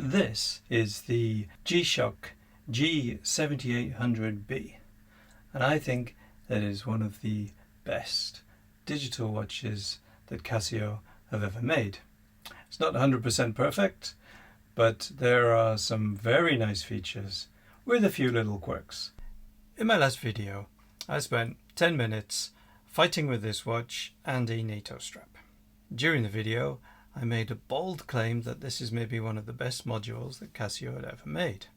This is the G-Shock G7800B, and I think that is one of the best digital watches that Casio have ever made. It's not 100% perfect, but there are some very nice features with a few little quirks. In my last video, I spent 10 minutes fighting with this watch and a NATO strap. During the video, I made a bold claim that this is maybe one of the best modules that Casio had ever made.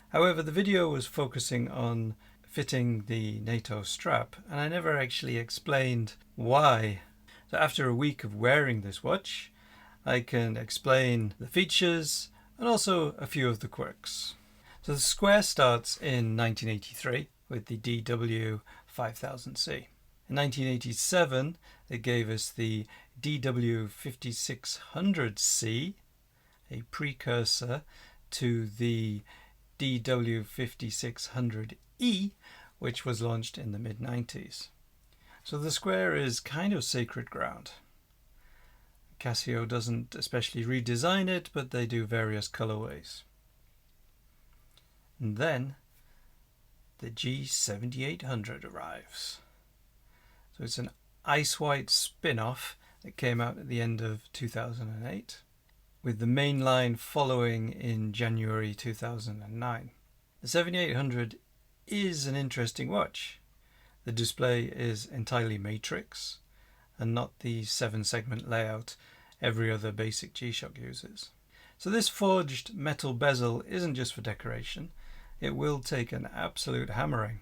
However, the video was focusing on fitting the NATO strap, and I never actually explained why. So after a week of wearing this watch, I can explain the features and also a few of the quirks. So the square starts in 1983 with the DW5000C. In 1987, they gave us the DW5600C, a precursor to the DW5600E, which was launched in the mid-90s. So the square is kind of sacred ground. Casio doesn't especially redesign it, but they do various colorways. And then the G7800 arrives. So it's an ice white spin-off that came out at the end of 2008, with the main line following in January 2009. The 7800 is an interesting watch. The display is entirely matrix and not the 7-segment layout every other basic G-Shock uses. So this forged metal bezel isn't just for decoration, it will take an absolute hammering.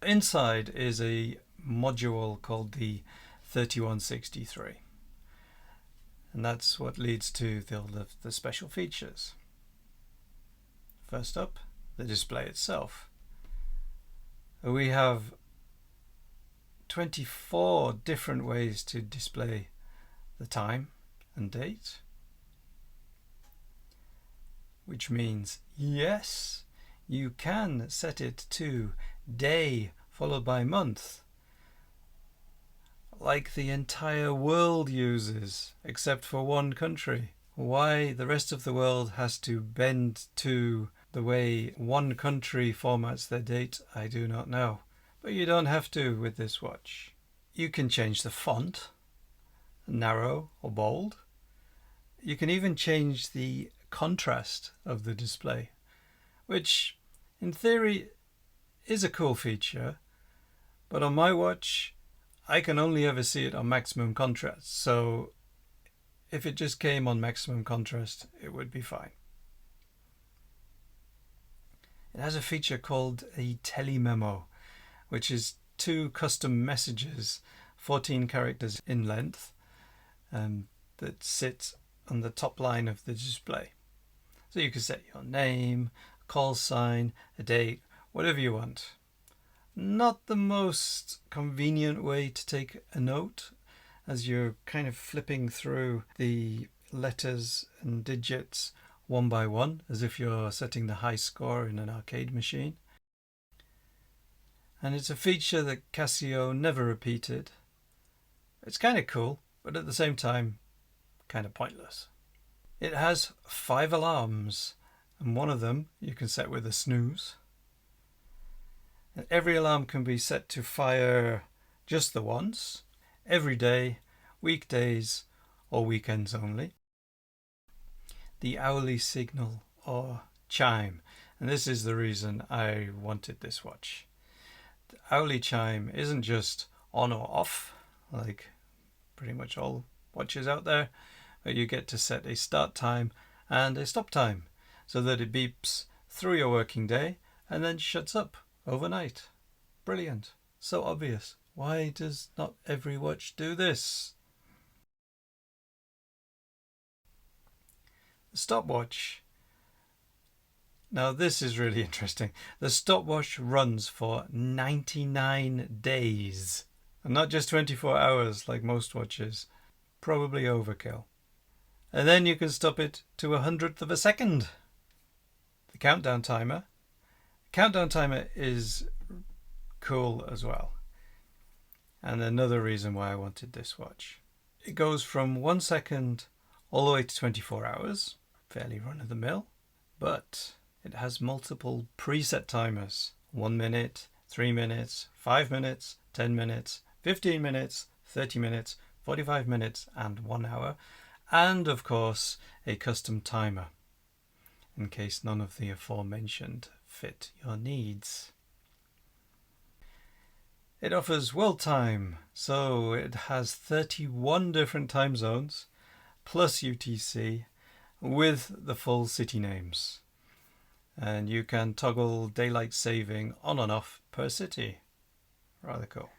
Inside is a module called the 3163, and that's what leads to the special features. First up, the display itself. We have 24 different ways to display the time and date, which means yes, you can set it to day followed by month, like the entire world uses, except for one country. Why the rest of the world has to bend to the way one country formats their date, I do not know. But you don't have to with this watch. You can change the font, narrow or bold. You can even change the contrast of the display, which in theory is a cool feature, but on my watch I can only ever see it on maximum contrast, so if it just came on maximum contrast it would be fine. It has a feature called a telememo, which is 2 custom messages, 14 characters in length, that sit on the top line of the display. So you can set your name, a call sign, a date, whatever you want. Not the most convenient way to take a note, as you're kind of flipping through the letters and digits one by one, as if you're setting the high score in an arcade machine. And it's a feature that Casio never repeated. It's kind of cool, but at the same time, kind of pointless. It has 5 alarms, and one of them you can set with a snooze. And every alarm can be set to fire just the once, every day, weekdays or weekends only. The hourly signal or chime, and this is the reason I wanted this watch. The hourly chime isn't just on or off, like pretty much all watches out there, but you get to set a start time and a stop time so that it beeps through your working day and then shuts up overnight. Brilliant. So obvious. Why does not every watch do this? The stopwatch. Now this is really interesting. The stopwatch runs for 99 days. And not just 24 hours like most watches. Probably overkill. And then you can stop it to 100th of a second. The countdown timer. Countdown timer is cool as well, and another reason why I wanted this watch. It goes from 1 second all the way to 24 hours, fairly run of the mill, but it has multiple preset timers: 1 minute, 3 minutes, 5 minutes, 10 minutes, 15 minutes, 30 minutes, 45 minutes, and 1 hour, and of course a custom timer in case none of the aforementioned fit your needs. It offers world time, so it has 31 different time zones plus UTC with the full city names, and you can toggle daylight saving on and off per city. Rather cool.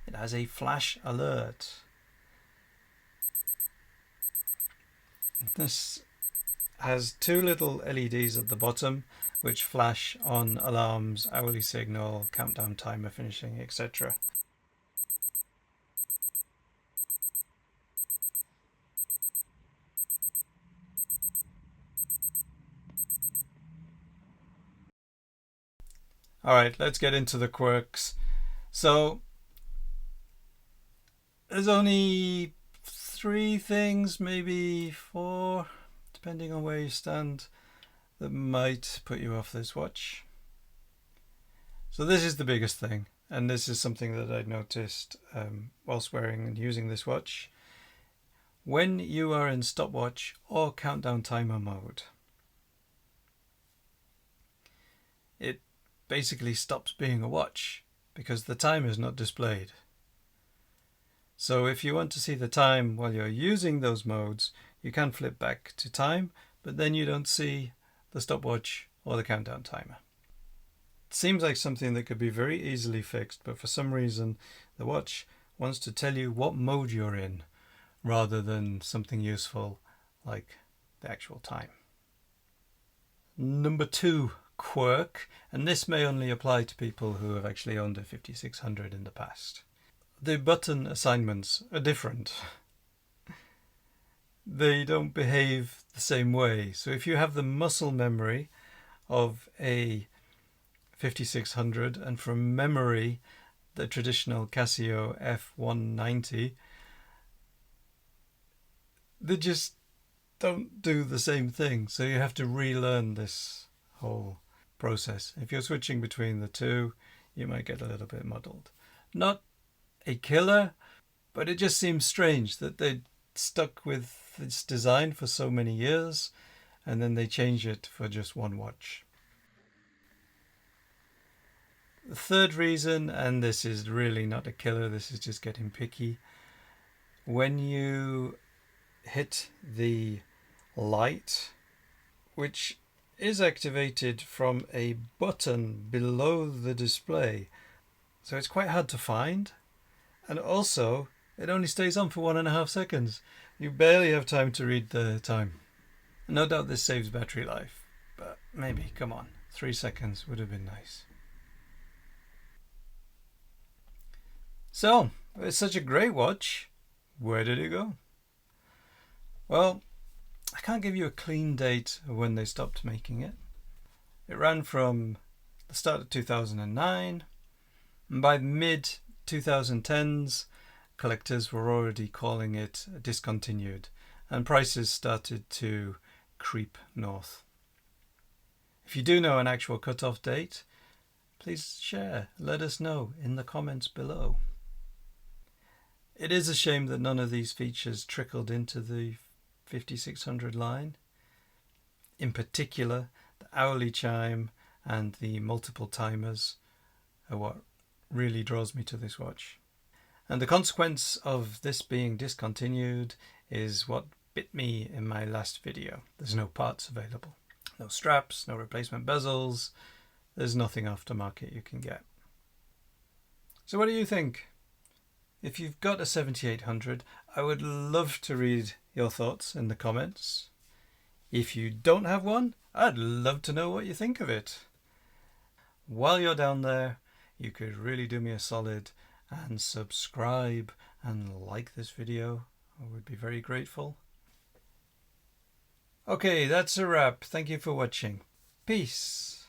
It has a flash alert. This has 2 little LEDs at the bottom which flash on alarms, hourly signal, countdown timer finishing, etc. Alright, let's get into the quirks. So there's only 3 things, maybe 4, depending on where you stand, that might put you off this watch. So this is the biggest thing, and this is something that I noticed whilst wearing and using this watch. When you are in stopwatch or countdown timer mode, it basically stops being a watch because the time is not displayed. So if you want to see the time while you're using those modes, you can flip back to time, but then you don't see the stopwatch or the countdown timer. It seems like something that could be very easily fixed, but for some reason the watch wants to tell you what mode you're in rather than something useful like the actual time. Number 2 quirk, and this may only apply to people who have actually owned a 5600 in the past. The button assignments are different. They don't behave the same way. So if you have the muscle memory of a 5600 and from memory the traditional Casio F190, they just don't do the same thing. So you have to relearn this whole process. If you're switching between the two, you might get a little bit muddled. Not a killer, but it just seems strange that they stuck with this design for so many years and then they change it for just one watch. The third reason, and this is really not a killer, this is just getting picky, when you hit the light, which is activated from a button below the display, so it's quite hard to find, and also it only stays on for 1.5 seconds. You barely have time to read the time. No doubt this saves battery life, but maybe, come on, 3 seconds would have been nice. So, it's such a great watch. Where did it go? Well, I can't give you a clean date of when they stopped making it. It ran from the start of 2009, and by mid-2010s, collectors were already calling it discontinued, and prices started to creep north. If you do know an actual cut-off date, please share, let us know in the comments below. It is a shame that none of these features trickled into the 5600 line. In particular, the hourly chime and the multiple timers are what really draws me to this watch. And the consequence of this being discontinued is what bit me in my last video. There's no parts available. No straps, no replacement bezels. There's nothing aftermarket you can get. So what do you think? If you've got a 7800, I would love to read your thoughts in the comments. If you don't have one, I'd love to know what you think of it. While you're down there, you could really do me a solid and subscribe and like this video. I would be very grateful. Okay, that's a wrap. Thank you for watching. Peace.